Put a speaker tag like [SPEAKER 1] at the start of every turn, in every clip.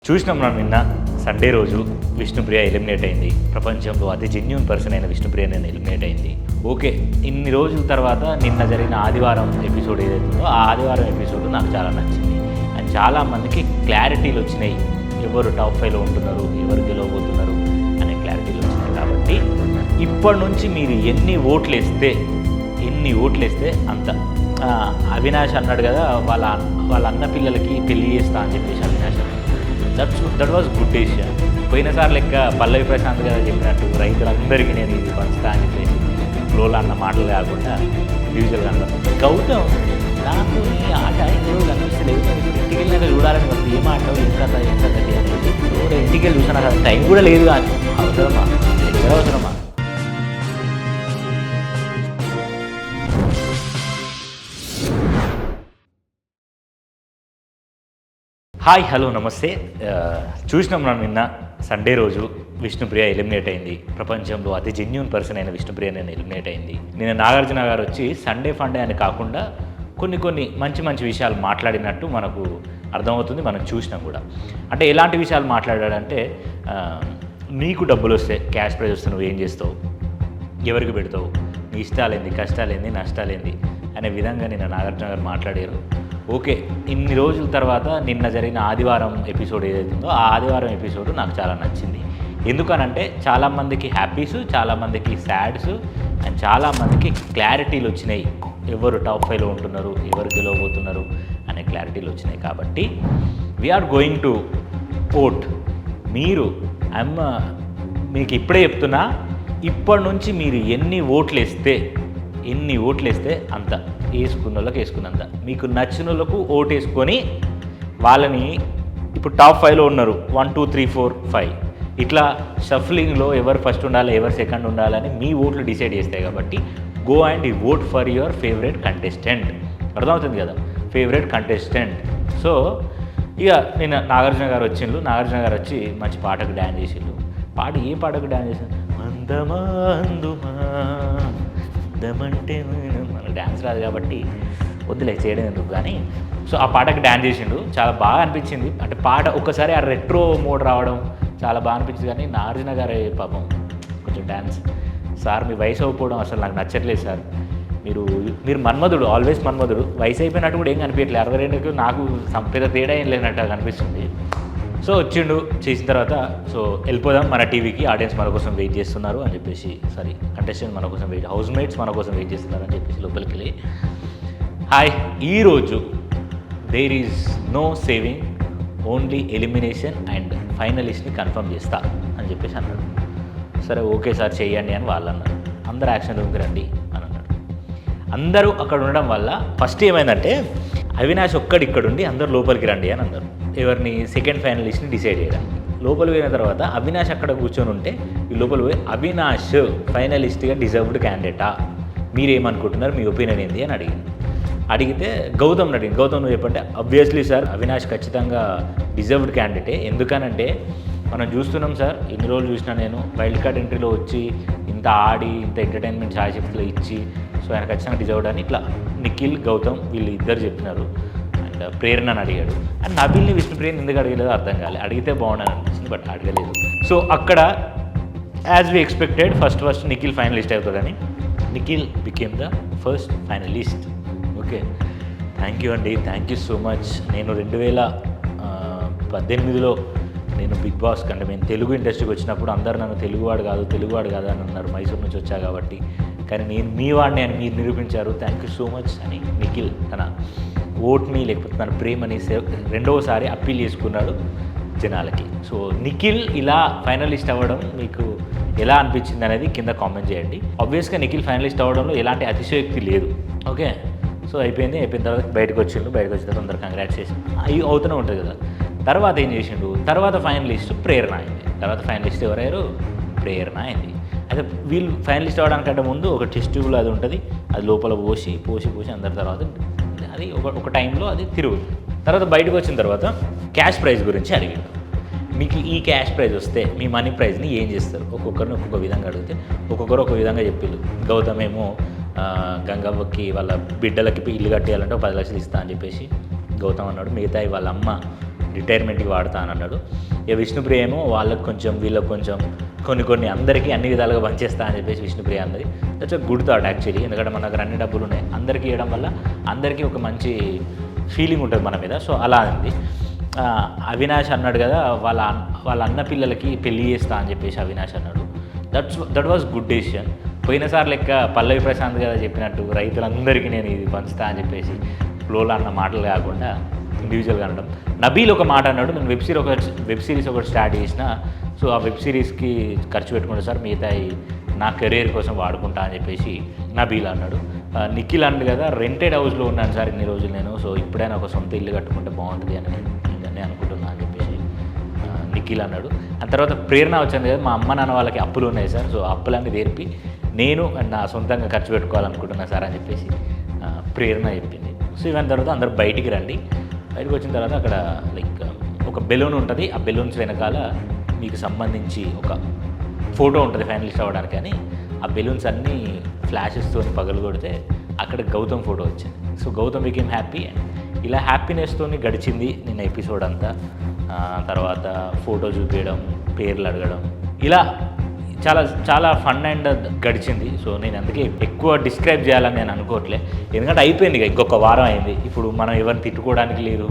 [SPEAKER 1] చూసినాం మనం నిన్న సండే రోజు విష్ణుప్రియ ఎలిమినేట్ అయింది. ప్రపంచంలో అతి జెన్యూన్ పర్సన్ అయిన విష్ణుప్రియ నేను ఎలిమినేట్ అయింది. ఓకే, ఇన్ని రోజుల తర్వాత నిన్న జరిగిన ఆదివారం ఎపిసోడ్ ఏదైతుందో ఆ ఆదివారం ఎపిసోడ్ నాకు చాలా నచ్చింది. అండ్ చాలామందికి క్లారిటీలు వచ్చినాయి, ఎవరు టాప్ 5లో ఉంటున్నారు, ఎవరు గెలవబోతున్నారు అనే క్లారిటీలు వచ్చినాయి. కాబట్టి ఇప్పటి నుంచి మీరు ఎన్ని ఓట్లు వేస్తే అంత. అవినాష్ అన్నాడు కదా, వాళ్ళ అన్న పిల్లలకి పెళ్లి చేస్తా అని చెప్పేసి అవినాష్ అన్నాడు. That was good decision. పోయినసారి లెక్క పల్లవి ప్రశాంత్ గారు చెప్పినట్టు రైతులందరికీ నేను ఇది పంచుతా అని చెప్పేసి ఫ్లోలో అన్న మాటలు కాకుండా యూజువల్గా అన్నారు. గౌతమ్ నాకు ఈ ఆట ఇంట్లో కనిపిస్తలేదు, ఇంటికి వెళ్ళినాక చూడాలని వస్తుంది, ఏం ఆటలు ఎంత గతి అనేది ఇంటికి వెళ్ళి చూసాను. నాకు టైం కూడా లేదు, కానీ అవసరమా, ఎక్కడ అవసరమా? హాయ్, హలో, నమస్తే. చూసినాం మనం నిన్న సండే రోజు విష్ణుప్రియ ఎలిమినేట్ అయింది. ప్రపంచంలో అతి జెన్యూన్ పర్సన్ అయిన విష్ణుప్రియ నేను ఎలిమినేట్ అయింది. నిన్న నాగార్జున గారు వచ్చి సండే ఫండే అని కాకుండా కొన్ని మంచి విషయాలు మాట్లాడినట్టు మనకు అర్థమవుతుంది, మనం చూసినాం కూడా. అంటే ఎలాంటి విషయాలు మాట్లాడాడంటే, నీకు డబ్బులు వస్తే, క్యాష్ ప్రైజ్ వస్తే నువ్వు ఏం చేస్తావు, ఎవరికి పెడతావు, నీ ఇష్టాలేంది, కష్టాలేంది, నష్టాలేంది అనే విధంగా నిన్న నాగార్జున గారు మాట్లాడారు. ఓకే, ఇన్ని రోజుల తర్వాత నిన్న జరిగిన ఆదివారం ఎపిసోడ్ ఏదైతుందో ఆ ఆదివారం ఎపిసోడ్ నాకు చాలా నచ్చింది. ఎందుకనంటే చాలామందికి హ్యాపీస్, చాలామందికి సాడ్స్ అండ్ చాలామందికి క్లారిటీలు వచ్చినాయి, ఎవరు టాప్ 5లో ఉంటున్నారు, ఎవరు గెలవబోతున్నారు అనే క్లారిటీలు వచ్చినాయి. కాబట్టి వీఆర్ గోయింగ్ టు ఓట్. మీకు ఇప్పుడే చెప్తున్నా, ఇప్పటి నుంచి మీరు ఎన్ని ఓట్లు వేస్తే అంత. వేసుకున్న వాళ్ళకి వేసుకున్నంత. మీకు నచ్చిన వాళ్ళకు ఓటు వేసుకొని వాళ్ళని, ఇప్పుడు టాప్ 5లో ఉన్నారు, 1 2 3 4 5 ఇట్లా షఫ్లింగ్లో ఎవరు ఫస్ట్ ఉండాలి, ఎవరు సెకండ్ ఉండాలని మీ ఓట్లు డిసైడ్ చేస్తాయి. కాబట్టి go and vote for your favourite contestant. అర్థమవుతుంది కదా, ఫేవరెట్ కంటెస్టెంట్. సో ఇక నిన్న నాగార్జున గారు వచ్చి మంచి పాటకు డ్యాన్స్ చేసిండు. ఏ పాటకు డ్యాన్స్ చేశారు? అందమా అందుమా దమంటే మనకు డ్యాన్స్ రాదు కాబట్టి వద్దులే చేయడం ఎందుకు కానీ. సో ఆ పాటకి డ్యాన్స్ చేసిండు, చాలా బాగా అనిపించింది. అంటే పాట ఒక్కసారి ఆ రెట్రో మోడ్ రావడం చాలా బాగా అనిపించింది. కానీ నాగార్జున గారి పాపం కొంచెం డ్యాన్స్, సార్ మీ వయసు అవ్వకపోవడం అసలు నాకు నచ్చట్లేదు సార్. మీరు మన్మధుడు, ఆల్వేస్ మన్మధుడు. వయసు అయిపోయినట్టు కూడా ఏం కనిపించట్లేదు. 62కి నాకు పెద్ద తేడా ఏం లేనట్టు కనిపిస్తుంది. సో వచ్చిండు, చేసిన తర్వాత సో వెళ్ళిపోదాం మన టీవీకి, ఆడియన్స్ మన కోసం వెయిట్ చేస్తున్నారు అని చెప్పేసి, కంటెస్టెంట్ మన కోసం హౌస్ మేట్స్ మన కోసం వెయిట్ చేస్తున్నారు అని చెప్పేసి లోపలికి వెళ్ళి, హాయ్, ఈరోజు there is no saving, only elimination and ఫైనలిస్ట్ని కన్ఫర్మ్ చేస్తా అని చెప్పేసి అన్నాడు. సరే ఓకే సార్ చెయ్యండి అని వాళ్ళు అన్నారు. అందరు యాక్షన్ రూమ్కి రండి అని అన్నాడు. అందరూ అక్కడ ఉండడం వల్ల ఫస్ట్ ఏమైందంటే, అవినాష్ ఇక్కడుండి అందరూ లోపలికి రండి అని అన్నారు. ఎవరిని? సెకండ్ ఫైనలిస్ట్ని డిసైడ్ చేయడానికి. లోపలికి పోయిన తర్వాత అవినాష్ అక్కడ కూర్చొని ఉంటే ఈ లోపల పోయి, అవినాష్ ఫైనలిస్ట్గా డిజర్వ్డ్ క్యాండిడేటా, మీరేమనుకుంటున్నారు, మీ ఒపీనియన్ ఏంది అని అడిగితే గౌతమ్ నువ్వు చెప్పంటే, అబ్వియస్లీ సార్ అవినాష్ ఖచ్చితంగా డిజర్వ్డ్ క్యాండిడేటే. ఎందుకనంటే మనం చూస్తున్నాం సార్, ఇన్ని రోజులు చూసినా నేను వైల్డ్ కార్డ్ ఎంట్రీలో వచ్చి ఇంత ఆడి, ఇంత ఎంటర్టైన్మెంట్ ఛాయిస్లో ఇచ్చి, సో ఆయన ఖచ్చితంగా డిజర్వ్డ్ అని ఇట్లా నిఖిల్, గౌతమ్ వీళ్ళు ఇద్దరు చెప్పినారు. అండ్ ప్రేరణని అడిగాడు. అండ్ నబిల్ని విష్ణుప్రియని ఎందుకు అడగలేదో అర్థం కాలేదు. అడిగితే బాగుండని అనిపించింది, బట్ అడగలేదు. సో అక్కడ as we expected first Nikhil finalist అవుతాడని, Nikhil became the first finalist. Okay, thank you అండి, థ్యాంక్ యూ సో మచ్. నేను 2018లో నేను బిగ్ బాస్ కంటే నేను తెలుగు ఇండస్ట్రీకి వచ్చినప్పుడు అందరూ నన్ను తెలుగువాడు కాదు అని అన్నారు, మైసూర్ నుంచి వచ్చా కాబట్టి. కానీ నేను మీ వాడిని అని మీరు నిరూపించారు, థ్యాంక్ యూ సో మచ్ అని నిఖిల్ తన ఓట్ని, లేకపోతే తన ప్రేమని రెండవసారి అప్పీల్ చేసుకున్నాడు జనాలకి. సో నిఖిల్ ఇలా ఫైనలిస్ట్ అవ్వడం మీకు ఎలా అనిపించింది అనేది కింద కామెంట్ చేయండి. ఆబ్వియస్గా నిఖిల్ ఫైనలిస్ట్ అవ్వడంలో ఎలాంటి అతిశయోక్తి లేదు. ఓకే, సో అయిపోయిన తర్వాత బయటకు వచ్చిన తర్వాత అందరు కంగ్రాట్స్ చేసి అవుతూనే ఉంటుంది కదా. తర్వాత ఏం చేసిండు? తర్వాత ఫైనలిస్ట్ ప్రేరణ అయింది. తర్వాత ఫైనలిస్ట్ ఎవరయ్యారు? ప్రేరణ అయింది. అయితే వీళ్ళు ఫైనలిస్ట్ అవ్వడానికంటే ముందు ఒక టెస్ట్ ట్యూబ్లో అది ఉంటుంది, అది లోపల పోసి అందరి తర్వాత అది ఒక టైంలో అది తిరుగుతుంది. తర్వాత బయటకు వచ్చిన తర్వాత క్యాష్ ప్రైజ్ గురించి అడిగాడు. మీకు ఈ క్యాష్ ప్రైజ్ వస్తే మీ మనీ ప్రైజ్ని ఏం చేస్తారు? ఒక్కొక్కరిని ఒక్కొక్క విధంగా అడిగితే ఒక్కొక్కరు ఒక విధంగా చెప్పిళ్ళు. గౌతమ్ ఏమో గంగవ్వకి వాళ్ళ బిడ్డలకి ఇల్లు కట్టేయాలంటే 10 లక్షలు ఇస్తా అని చెప్పేసి గౌతమ్ అన్నాడు. మిగతా వాళ్ళ అమ్మ రిటైర్మెంట్కి వాడుతా అని అన్నాడు. ఇక విష్ణుప్రియ ఏమో వాళ్ళకి కొంచెం వీళ్ళకి కొంచెం కొన్ని అందరికీ అన్ని విధాలుగా పనిచేస్తా అని చెప్పేసి విష్ణుప్రియ అన్నది. That's a good thought actually. ఎందుకంటే మనకు అన్ని డబ్బులు ఉన్నాయి, అందరికీ ఇవ్వడం వల్ల అందరికీ ఒక మంచి ఫీలింగ్ ఉంటుంది మన మీద. సో అలా అంది. అవినాష్ అన్నాడు కదా, వాళ్ళ అన్న పిల్లలకి పెళ్ళి చేస్తా అని చెప్పేసి అవినాష్ అన్నాడు. That was good decision. పోయినసారి లెక్క పల్లవి ప్రశాంత్ కదా చెప్పినట్టు రైతులందరికీ నేను ఇది పంచుతా అని చెప్పేసి ఫ్లోలో అన్న మాటలు కాకుండా ఇండివిజువల్గా అనడం. నబీల్ ఒక మాట అన్నాడు, నేను వెబ్ సిరీస్ ఒకటి స్టార్ట్ చేసిన, సో ఆ వెబ్ సిరీస్కి ఖర్చు పెట్టుకుంటా సార్, మిగతా నా కెరీర్ కోసం వాడుకుంటా అని చెప్పేసి నబీల్ అన్నాడు. నిఖిల్ అన్నాడు కదా, రెంటెడ్ హౌస్లో ఉన్నాను సార్ ఇన్ని రోజులు నేను, సో ఇప్పుడైనా ఒక సొంత ఇల్లు కట్టుకుంటే బాగుంటుంది అని నేను అనుకుంటున్నాను అని చెప్పేసి నిఖిల్ అన్నాడు. ఆ తర్వాత ప్రేరణ వచ్చింది కదా, మా అమ్మ నాన్న వాళ్ళకి అప్పులు ఉన్నాయి సార్, సో అప్పులన్నీ తీర్పి నేను నా సొంతంగా ఖర్చు పెట్టుకోవాలనుకుంటున్నా సార్ అని చెప్పేసి ప్రేరణ చెప్పింది. సో ఇవన్నీ తర్వాత అందరూ బయటికి రండి. బయటకు వచ్చిన తర్వాత అక్కడ లైక్ ఒక బెలూన్ ఉంటుంది, ఆ బెలూన్స్ వెనకాల మీకు సంబంధించి ఒక ఫోటో ఉంటుంది ఫైనలిస్ట్ అవ్వడానికి అని. ఆ బెలూన్స్ అన్నీ ఫ్లాషెస్తో పగలు కొడితే అక్కడ గౌతమ్ ఫోటో వచ్చింది. So Gautam became happy. And ఇలా హ్యాపీనెస్తో గడిచింది నిన్న ఎపిసోడ్ అంతా. తర్వాత ఫోటో చూపించడం, పేర్లు అడగడం, ఇలా చాలా చాలా ఫన్ అండ్ గడిచింది. సో నేను అందుకే ఎక్కువ డిస్క్రైబ్ చేయాలని నేను అనుకోవట్లే, ఎందుకంటే అయిపోయింది. ఇంకొక వారం అయింది. ఇప్పుడు మనం ఎవరిని తిట్టుకోవడానికి లేదు,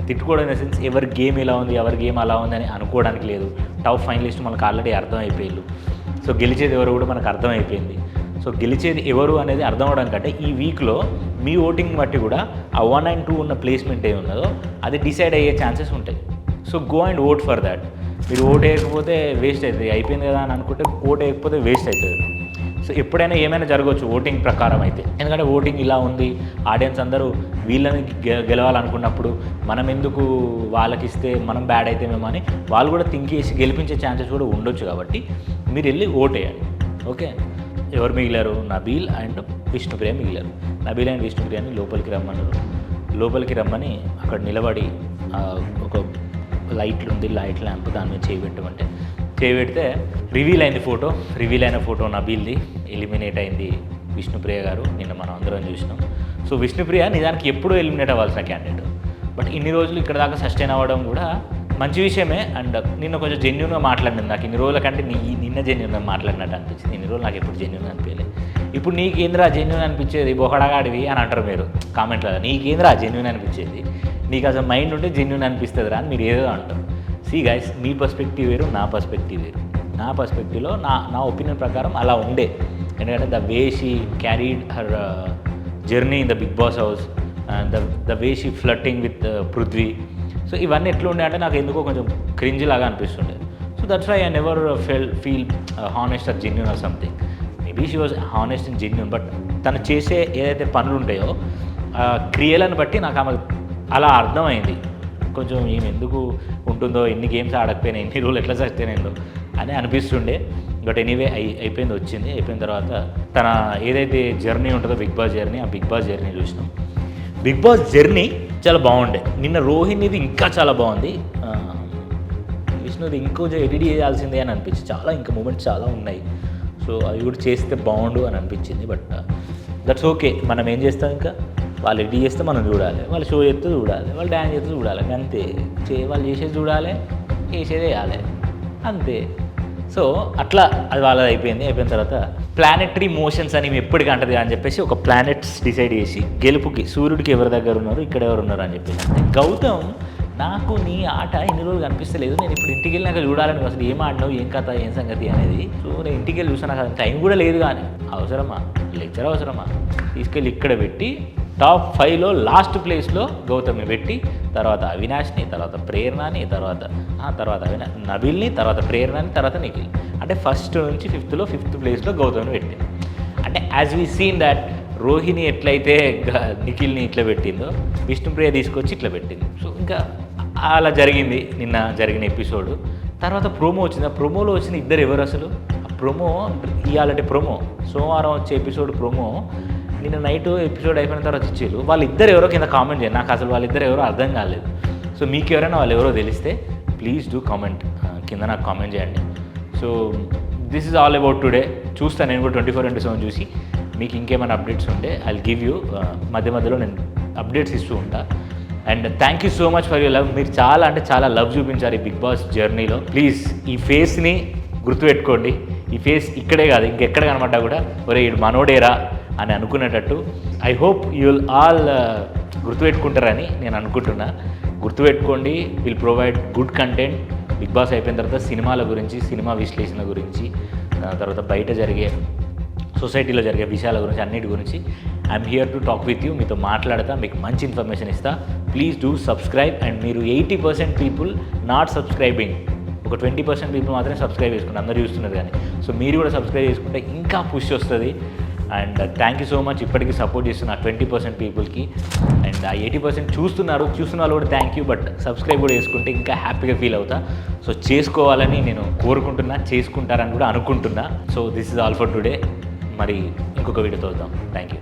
[SPEAKER 1] తిట్టుకోవడం ఇన్ ద సెన్స్ ఎవరి గేమ్ ఇలా ఉంది, ఎవరి గేమ్ అలా ఉంది అని అనుకోవడానికి లేదు. టాప్ ఫైనలిస్ట్ మనకు ఆల్రెడీ అర్థమైపోయింది. సో గెలిచేది ఎవరు కూడా మనకు అర్థమైపోయింది. సో గెలిచేది ఎవరు అనేది అర్థం అవడం కంటే ఈ వీక్లో మీ ఓటింగ్ బట్టి కూడా ఆ 1 and 2 ఉన్న ప్లేస్మెంట్ ఏ ఉన్నదో అది డిసైడ్ అయ్యే ఛాన్సెస్ ఉంటాయి. So go and vote for that. మీరు ఓట్ వేయకపోతే వేస్ట్ అవుతుంది, అయిపోయింది కదా అని అనుకుంటే ఓట్ వేయకపోతే వేస్ట్ అవుతుంది. సో ఎప్పుడైనా ఏమైనా జరగవచ్చు ఓటింగ్ ప్రకారం అయితే, ఎందుకంటే ఓటింగ్ ఇలా ఉంది, ఆడియన్స్ అందరూ వీళ్ళని గెలవాలనుకున్నప్పుడు మనం ఎందుకు వాళ్ళకి ఇస్తే మనం బ్యాడ్ అయితేమేమో అని వాళ్ళు కూడా థింక్ చేసి గెలిపించే ఛాన్సెస్ కూడా ఉండొచ్చు. కాబట్టి మీరు వెళ్ళి ఓట్ వేయండి. ఓకే, ఎవరు మిగిలారు? నబీల్ అండ్ విష్ణుప్రియ మిగిలారు. నబీల్ అండ్ విష్ణుప్రియని లోపలికి రమ్మన్నారు. లోపలికి రమ్మని అక్కడ నిలబడి ఒక లైట్లు ఉంది, లైట్ ల్యాంప్, దాని మీద చేయబెట్టమంటే చేయబెడితే రివీల్ అయిన ఫోటో నబీల్ది. ఎలిమినేట్ అయింది విష్ణుప్రియ గారు. నిన్న మనం అందరం చూసినాం. సో విష్ణుప్రియ నిజానికి ఎప్పుడూ ఎలిమినేట్ అవ్వాల్సిన క్యాండిడేట్, బట్ ఇన్ని రోజులు ఇక్కడ దాకా సస్టైన్ అవ్వడం కూడా మంచి విషయమే. అండ్ నిన్న కొంచెం జెన్యూన్గా మాట్లాడింది. నాకు ఇన్ని రోజుల కంటే నిన్న జెన్యూన్గా మాట్లాడినట్టు అనిపించింది. ఇన్ని రోజులు నాకు ఎప్పుడు జెన్యూన్గా అనిపించలేదు. ఇప్పుడు నీకేంద్రా జెన్యూన్ అనిపించేది, బొహడగాడివి అని అంటారు మీరు కామెంట్లో. నీకేంద్రా జెన్యూన్ అనిపించేది, నీకు అసలు మైండ్ ఉంటే జెన్యూన్ అనిపిస్తుంది రా అని మీరు ఏదో అంటారు. సీ గైస్, మీ పర్స్పెక్టివ్ వేరు, నా పర్స్పెక్టివ్ వేరు. నా పర్స్పెక్టివ్లో నా ఒపీనియన్ ప్రకారం అలా ఉండే. ఎందుకంటే the way she carried her journey in the Bigg Boss house, the way she flirting with Prithvi. So ఇవన్నీ ఎట్లా ఉండే అంటే నాకు ఎందుకో కొంచెం క్రింజ్ లాగా అనిపిస్తుండే. So that's why I never feel honest or genuine or something. Maybe she was honest and genuine, but తను చేసే ఏదైతే పనులు ఉంటాయో క్రియలను బట్టి నాకు ఆమె అలా అర్థమైంది. కొంచెం ఈమె ఎందుకు ఉంటుందో, ఎన్ని గేమ్స్ ఆడకపోయినా, ఎన్ని రోజులు ఎట్లా సస్టైన్ అని అనిపిస్తుండే. బట్ ఎనీవే అయిపోయింది, వచ్చింది. అయిపోయిన తర్వాత తన ఏదైతే జర్నీ ఉంటుందో బిగ్ బాస్ జర్నీ, ఆ బిగ్ బాస్ జర్నీ చూసినాం. బిగ్ బాస్ జర్నీ చాలా బాగుండే. నిన్న రోహిణిది ఇంకా చాలా బాగుంది. విష్ణుది ఇంకొంచెం ఎడిట్ చేయాల్సిందే అని అనిపించింది. చాలా ఇంకా మూమెంట్స్ చాలా ఉన్నాయి. సో అవి కూడా చేస్తే బాగుండు అని అనిపించింది. But that's okay. మనం ఏం చేస్తాం, ఇంకా వాళ్ళు ఎడిట్ చేస్తే మనం చూడాలి, వాళ్ళు షో చేస్తే చూడాలి, వాళ్ళు డ్యాన్స్ చేస్తే చూడాలి, అంతే. వాళ్ళు చేసేది చూడాలి, చేసేది వేయాలి, అంతే. సో అట్లా అది వాళ్ళది అయిపోయింది. అయిపోయిన తర్వాత ప్లానెటరీ మోషన్స్ అని ఎప్పటికీ అంటది అని చెప్పేసి ఒక ప్లానెట్స్ డిసైడ్ చేసి గెలుపుకి సూర్యుడికి ఎవరి దగ్గర ఉన్నారు, ఇక్కడ ఎవరు ఉన్నారు అని చెప్పేసి. గౌతమ్, నాకు నీ ఆట ఇన్ని రోజులు కనిపిస్తలేదు, నేను ఇప్పుడు ఇంటికి వెళ్ళినాక చూడాలని, అసలు ఏం ఆడినావు, ఏం కథ, ఏం సంగతి అనేది. సో నేను ఇంటికి వెళ్ళి చూసాను, నాకు టైం కూడా లేదు. కానీ అవసరమా లెక్చర్, అవసరమా? తీసుకెళ్ళి ఇక్కడ పెట్టి టాప్ 5లో లాస్ట్ ప్లేస్లో గౌతమ్ని పెట్టి, తర్వాత అవినాష్ని, తర్వాత ప్రేరణని, తర్వాత నబీల్ని, తర్వాత ప్రేరణని, తర్వాత నిఖిల్. అంటే ఫస్ట్ నుంచి 5th ప్లేస్లో గౌతమ్ని పెట్టింది. అంటే as we seen that Rohini ఎట్లయితే నిఖిల్ని ఇట్లా పెట్టిందో, విష్ణుప్రియ తీసుకొచ్చి ఇట్లా పెట్టింది. సో ఇంకా అలా జరిగింది నిన్న జరిగిన ఎపిసోడ్. తర్వాత ప్రోమో వచ్చింది. ఆ ప్రోమోలో వచ్చిన ఇద్దరు ఎవరు అసలు? ఆ ప్రోమో ఇవాళ ప్రోమో, సోమవారం వచ్చే ఎపిసోడ్ ప్రోమో నిన్న నైట్ ఎపిసోడ్ అయిపోయిన తర్వాత ఇచ్చేళ్ళు. వాళ్ళిద్దరు ఎవరో కింద కామెంట్ చేయండి. నాకు అసలు వాళ్ళిద్దరు ఎవరో అర్థం కాలేదు. సో మీకు ఎవరైనా వాళ్ళు ఎవరో తెలిస్తే ప్లీజ్ డూ కామెంట్, కింద నాకు కామెంట్ చేయండి. So this is all about today. చూస్తాను నేను కూడా 24/7 చూసి మీకు ఇంకేమైనా అప్డేట్స్ ఉంటే ఐ విల్ గివ్ యూ. మధ్య మధ్యలో నేను అప్డేట్స్ ఇస్తూ ఉంటా. And thank you so much for your love. మీరు చాలా అంటే చాలా లవ్ చూపించారు ఈ బిగ్ బాస్ జర్నీలో. ప్లీజ్ ఈ ఫేస్ని గుర్తుపెట్టుకోండి. ఈ ఫేస్ ఇక్కడే కాదు ఇంకెక్కడ కనబడ్డా కూడా ఒరే ఈడు మనోడేరా అని అనుకునేటట్టు I hope you will all గుర్తుపెట్టుకుంటారని నేను అనుకుంటున్నా. గుర్తుపెట్టుకోండి. Will provide good content. Bigg Boss అయిపోయిన తర్వాత సినిమాల గురించి, సినిమా విశ్లేషణ గురించి, తర్వాత బయట జరిగే సొసైటీలో జరిగే విషయాల గురించి, అన్నిటి గురించి I'm here to talk with you. మీతో మాట్లాడతా, మీకు మంచి ఇన్ఫర్మేషన్ ఇస్తా. Please do subscribe. అండ్ మీరు 80% పీపుల్ నాట్ సబ్స్క్రైబింగ్, ఒక 20% పీపుల్ మాత్రమే సబ్స్క్రైబ్ చేసుకుంటారు, అందరూ చూస్తున్నారు కానీ. సో మీరు కూడా సబ్స్క్రైబ్ చేసుకుంటే ఇంకా పుష్ వస్తుంది. And thank you so much ఇప్పటికీ సపోర్ట్ చేస్తున్న 20% పీపుల్కి. అండ్ ఆ 80% చూస్తున్న వాళ్ళు కూడా థ్యాంక్ యూ. బట్ సబ్స్క్రైబ్ కూడా చేసుకుంటే ఇంకా హ్యాపీగా ఫీల్ అవుతా. సో చేసుకోవాలని నేను కోరుకుంటున్నా, చేసుకుంటారని కూడా అనుకుంటున్నా. So this is all for today. మరి ఇంకొక వీడియోతో వద్దాం. Thank you.